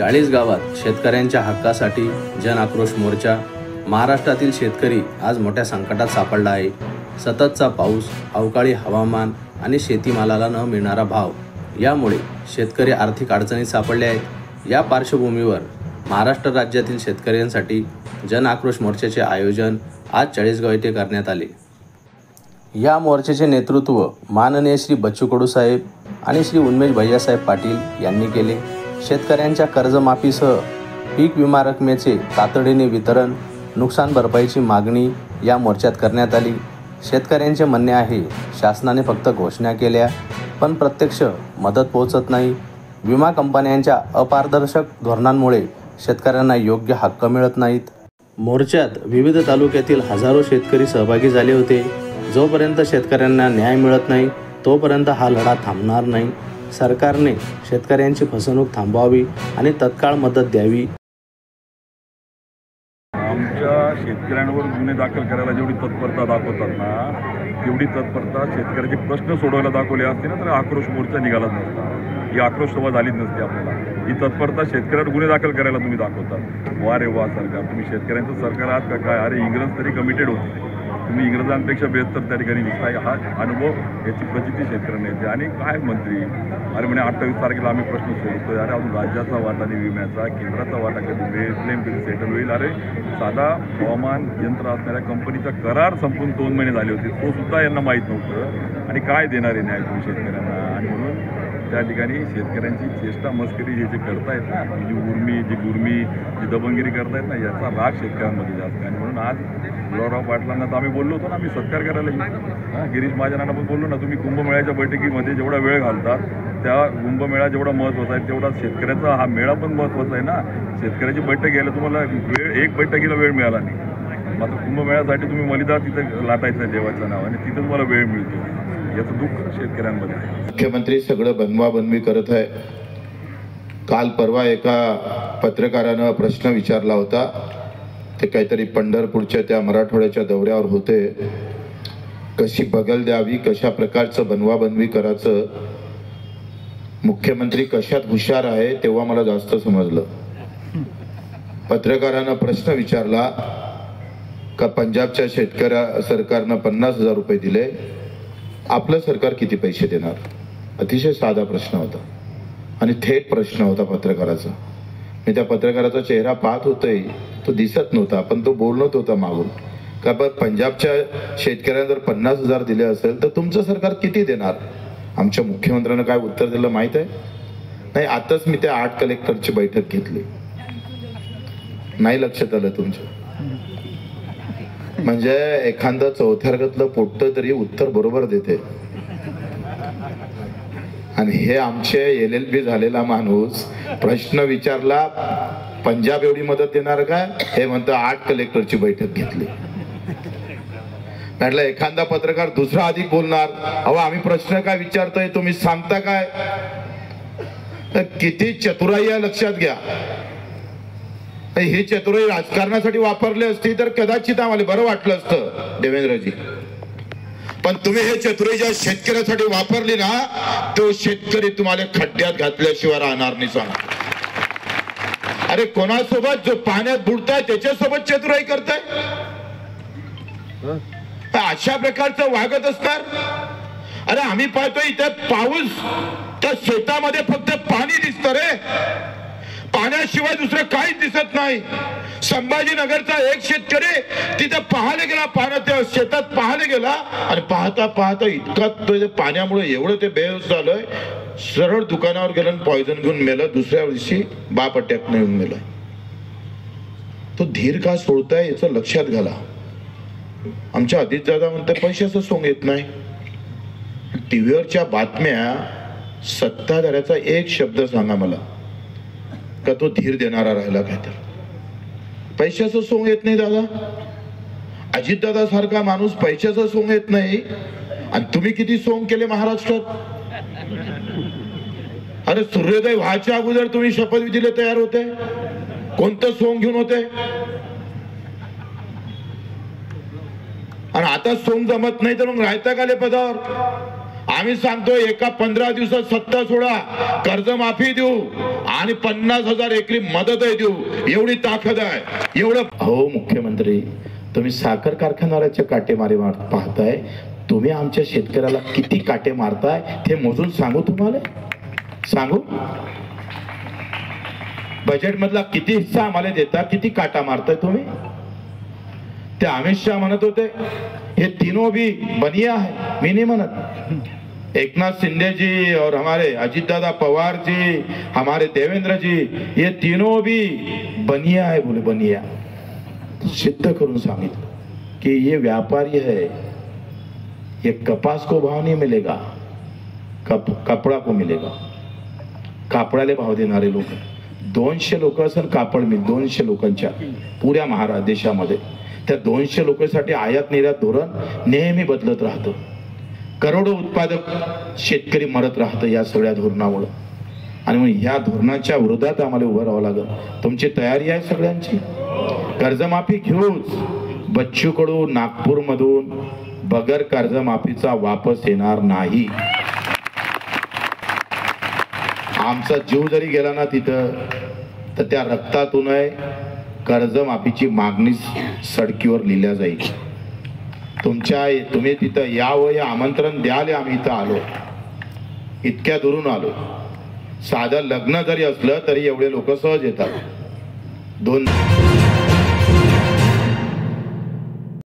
40 गावात शेतकऱ्यांच्या हक्कासाठी जन आक्रोश मोर्चा। महाराष्ट्रातील शेतकरी आज मोठ्या संकटात सापडला आहे। सततचा पाऊस, अवकाळी हवामान आणि शेतीमालाला न मिळणारा भाव यामुळे शेतकरी आर्थिक अडचणीत सापडले आहेत। या पार्श्वभूमीवर महाराष्ट्र राज्यातील शेतकऱ्यांसाठी जन आक्रोश मोर्चाचे आयोजन आज 40गाव येथे करण्यात आले। या मोर्चाचे नेतृत्व माननीय श्री बच्चू कडू साहेब आणि श्री उन्मेष भैयासाहेब पाटील यांनी केले। शेतकऱ्यांच्या कर्जमाफीसह पीक विमा रकमेचे तातडीने वितरण, नुकसान भरपाईची मागणी या मोर्चात करण्यात आली। शेतकऱ्यांचे म्हणणे आहे, शासनाने फक्त घोषणा केल्या पण प्रत्यक्ष मदत पोहोचत नाही। विमा कंपन्यांच्या अपारदर्शक धोरणांमुळे शेतकऱ्यांना योग्य हक्क मिळत नाहीत। मोर्चात विविध तालुक्यातील हजारो शेतकरी सहभागी झाले होते। जोपर्यंत शेतकऱ्यांना न्याय मिळत नाही तोपर्यंत हा लढा थांबणार नाही। सरकारने शेतकऱ्यांची फसवणूक थांबवावी आणि तत्काळ मदत द्यावी। आमच्या शेतकऱ्यांवर गुन्हे दाखल करायला जेवढी तत्परता दाखवतात ना, तेवढी तत्परता शेतकऱ्याचे प्रश्न सोडवायला दाखवले असते ना, तर आक्रोश मोर्चा निघालाच नसता, ही आक्रोश सभा झालीच नसते। आपल्याला ही तत्परता शेतकऱ्यावर गुन्हे दाखल करायला तुम्ही दाखवतात। वा रे वा सरकार, तुम्ही शेतकऱ्यांचं सरकार आहात का काय? अरे इंग्रज तरी कमिटेड होते, तुम्ही इंग्रजांपेक्षा बेहतर त्या ठिकाणी दिसताय। हा अनुभव, याची प्रचिती शेतकऱ्यांना येते। आणि काय मंत्री अरे म्हणे 28 तारखेला आम्ही प्रश्न सोडवतोय। अरे अजून राज्याचा वाटा नाही, विम्याचा केंद्राचा वाटा कधी मिळेल, क्लेम कधी सेटल होईल? अरे साधा हवामान यंत्र असणाऱ्या कंपनीचा करार संपून 2 महिने झाले होते, तो सुद्धा यांना माहीत नव्हतं। आणि काय देणार आहे न्याय तुम्ही शेतकऱ्यांना? आणि म्हणून त्या ठिकाणी शेतकऱ्यांची चेष्टा मस्करी जे करतायत ना, जी उर्मी, जी गुर्मी, जी दबंगिरी करतायत ना, याचा राग शेतकऱ्यांमध्ये जास्त आहे। आणि म्हणून आज गुलाबराव पाटलांना तर आम्ही बोललो होतो ना, आम्ही सत्कार करायला गिरीश महाजनांना पण बोललो ना, तुम्ही कुंभमेळ्याच्या बैठकीमध्ये जेवढा वेळ घालतात, त्या कुंभमेळा जेवढा महत्त्वाचा आहे तेवढा शेतकऱ्याचा हा मेळा पण महत्त्वाचा आहे ना। शेतकऱ्याची बैठक घ्यायला तुम्हाला एक बैठकीला वेळ मिळाला नाही, मात्र कुंभमेळ्यासाठी तुम्ही मलिदा तिथं लाटायचं आहे देवाचं नाव, आणि तिथं तुम्हाला वेळ मिळतो। याचं दुःख शेतकऱ्यांमध्ये आहे। मुख्यमंत्री सगळं बनवाबनवी करत आहे। काल परवा एका पत्रकारानं प्रश्न विचारला होता, ते काहीतरी पंढरपूरच्या त्या मराठवाड्याच्या दौऱ्यावर होते, कशी बगल द्यावी, कशा प्रकारचं बनवाबनवी करायचं, मुख्यमंत्री कशात हुशार आहे, तेव्हा मला जास्त समजलं। पत्रकारानं प्रश्न विचारला का पंजाबच्या शेतकऱ्या सरकारनं 50,000 रुपये दिले, आपलं सरकार किती पैसे देणार? अतिशय साधा प्रश्न होता आणि थेट प्रश्न होता पत्रकाराचा। मी त्या पत्रकाराचा चेहरा पाहत होते, तो दिसत नव्हता पण तो बोलत होता मागून का पंजाबच्या शेतकऱ्यांना जर 50,000 दिले असेल तर तुमचं सरकार किती देणार? आमच्या मुख्यमंत्र्यांना काय उत्तर दिलं माहित आहे? नाही, आताच मी त्या 8 कलेक्टरची बैठक घेतली। नाही लक्षात आलं तुमच्या? म्हणजे एखादं चौथ्यार्गातलं पोट्ट तरी उत्तर बरोबर देते, आणि हे आमचे LLB झालेला माणूस प्रश्न विचारला, पंजाब एवढी मदत देणार का? हे म्हणतं 8 कलेक्टरची बैठक घेतली। म्हटलं एखादा पत्रकार दुसरा अधिक बोलणार, अहो आम्ही प्रश्न काय विचारतोय, तुम्ही सांगता काय? तर किती चतुराई आहे लक्षात घ्या। ही चतुराई राजकारणासाठी वापरली असती तर कदाचित आम्हाला बरं वाटलं असतं देवेंद्रजी, पण तुम्ही हे चतुराई ज्या शेतकऱ्यासाठी वापरली ना, तो शेतकरी तुम्हाला खड्ड्यात घातल्याशिवाय राहणार नाही। सांगा, अरे कोणासोबत जो पाण्यात बुडताय त्याच्यासोबत चतुराई करताय? अशा प्रकारचं वागत असणार? अरे आम्ही पाहतोय इथे पाऊस, त्या शेतामध्ये फक्त पाणी दिसतं रे, पाण्याशिवाय दुसरं काहीच दिसत नाही। संभाजीनगरचा एक शेतकरी तिथे पाहायला गेला, पाण्याच्या शेतात पाहायला गेला, आणि पाहता पाहता इतका तो पाण्यामुळे एवढं ते बेहोश झालंय, सरळ दुकानावर गेलं, पॉइझन घेऊन मेलं। दुसऱ्या दिवशी बाप अटॅकने येऊन मेला। तो धीर का सोडताय याचं लक्षात घाला। आमच्या अजित दादा म्हणते पैशाचं सोंग येत नाही। टीव्हीवरच्या बातम्या, सत्ताधाऱ्याचा एक शब्द सांगा मला का तो धीर देणारा राहिला काय? तर पैशाचं सोंग येत नाही दादा। अजितदादा सारखा माणूस पैशाचं सोंग येत नाही, आणि तुम्ही किती सोंग केले महाराष्ट्रात? अरे सूर्योदय व्हायच्या अगोदर तुम्ही शपथविधीला तयार होते, कोणतं सोंग घेऊन होते? आणि आता सोंग जमत नाही तर मग राहता का पदावर? आम्ही सांगतो एका 15 दिवसात सत्ता सोडा, कर्जमाफी देऊ आणि 50,000 एकरी मदतही देऊ, एवढी ताकद आहे एवढं. हो मुख्यमंत्री, तुम्ही साखर कारखानदाराचे काटे मारे पाहताय, तुम्ही आमच्या शेतकऱ्याला किती काटे मारताय ते मोजून सांगू तुम्हाला? सांगू? बजेट मधला किती हिस्सा आम्हाला देता, किती काटा मारताय तुम्ही? ते अमित शहा म्हणत होते हे तीनों भी बनिया है, मी नहीं म्हणत. एकनाथ शिंदे जी और हमारे अजीतदादा पवार जी, हमारे देवेंद्र जी, ये तीनों भी बनिया है, बोले बनिया. सिद्ध करून सांगितलं कि ये व्यापारी है, ये कपास को भाव नहीं मिलेगा, कपड़ा को मिलेगा. कापडाले भाव देणारे लोक 200 लोक असेल कापड मिल 200 लोकांच्या पुऱ्या महाराष्ट्र देशामध्ये. त्या 200 लोकांसाठी आयात निर्यात धोरण नेहमी बदलत राहतं. करोडो उत्पादक शेतकरी मरत राहतं या सगळ्या धोरणामुळे. आणि मग ह्या धोरणाच्या विरोधात आम्हाला उभं राहावं लागेल. तुमची तयारी आहे सगळ्यांची? कर्जमाफी घेऊच. बच्चू कडू नागपूरमधून बगर कर्जमाफीचा वापस येणार नाही. आमचा जीव जरी गेला ना तिथं, तर त्या रक्तातून कर्जमाफीची मागणी सडकीवर लिहिल्या जाईल. तुम्ही तिथं यावं, या आमंत्रण द्याले. आम्ही इथं आलो, इतक्या दुरून आलो. साधं लग्न जरी असलं तरी एवढे लोक सहज येतात. 2